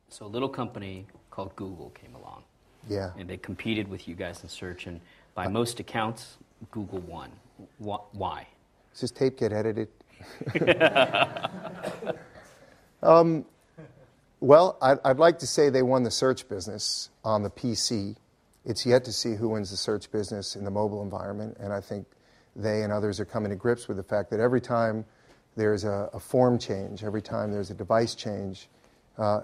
So a little company called Google came along. Yeah. And they competed with you guys in search, and by most accounts, Google won. Why? Does this tape get edited? Well, I'd like to say they won the search business on the PC. It's yet to see who wins the search business in the mobile environment, and I think they and others are coming to grips with the fact that every time there's a form change, every time there's a device change,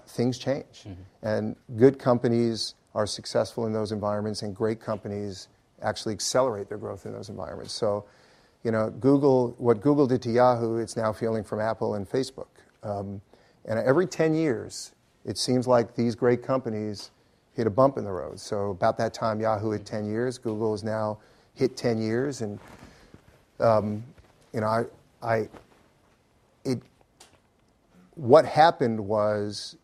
things change. Mm-hmm. And good companies are successful in those environments, and great companies actually accelerate their growth in those environments. So, what Google did to Yahoo, it's now feeling from Apple and Facebook. And every 10 years, it seems like these great companies hit a bump in the road. So about that time, Yahoo hit 10 years. Google has now hit 10 years. And, what happened was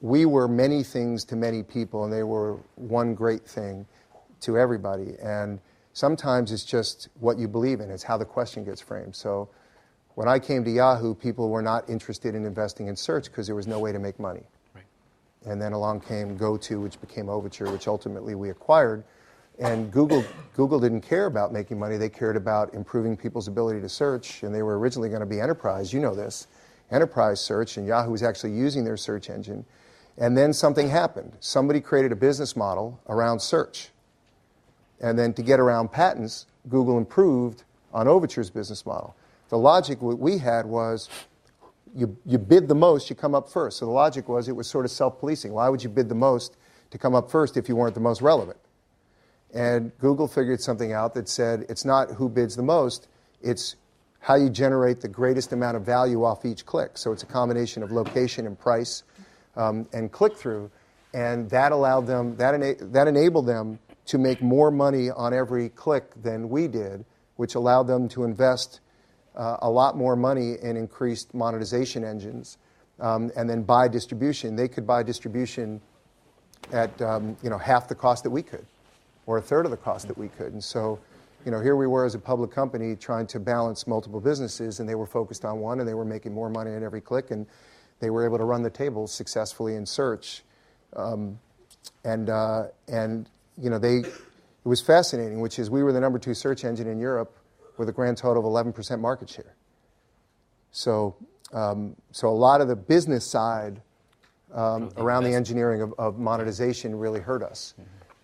we were many things to many people, and they were one great thing to everybody. And sometimes it's just what you believe in. It's how the question gets framed. So when I came to Yahoo, people were not interested in investing in search because there was no way to make money. Right. And then along came GoTo, which became Overture, which ultimately we acquired. And Google didn't care about making money. They cared about improving people's ability to search. And they were originally going to be enterprise. You know this. Enterprise search. And Yahoo was actually using their search engine. And then something happened. Somebody created a business model around search. And then to get around patents, Google improved on Overture's business model. The logic what we had was you bid the most, you come up first. So the logic was it was sort of self-policing. Why would you bid the most to come up first if you weren't the most relevant? And Google figured something out that said it's not who bids the most, it's how you generate the greatest amount of value off each click. So it's a combination of location and price and click-through. And that allowed them, that enabled them to make more money on every click than we did, which allowed them to invest a lot more money in increased monetization engines, and then buy distribution. They could buy distribution at half the cost that we could, or a third of the cost that we could. And so, here we were as a public company trying to balance multiple businesses, and they were focused on one, and they were making more money on every click, and they were able to run the tables successfully in search. It was fascinating, which is we were the number 2 search engine in Europe with a grand total of 11% market share. So a lot of the business side around the engineering of monetization really hurt us.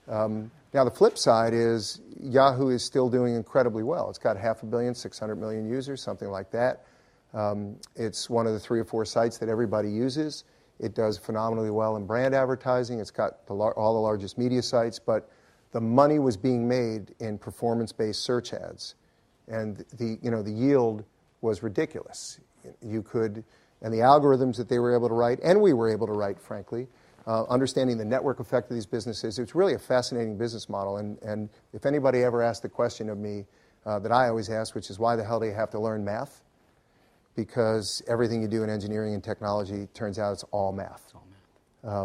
Mm-hmm. Now the flip side is Yahoo is still doing incredibly well. It's got 500 million, 600 million users, something like that. It's one of the 3 or 4 sites that everybody uses. It does phenomenally well in brand advertising. It's got all the largest media sites, but the money was being made in performance-based search ads. And the yield was ridiculous. And the algorithms that they were able to write, and we were able to write, frankly, understanding the network effect of these businesses, it's really a fascinating business model. And if anybody ever asked the question of me that I always ask, which is why the hell do you have to learn math? Because everything you do in engineering and technology turns out it's all math. It's all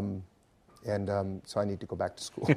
math. So I need to go back to school.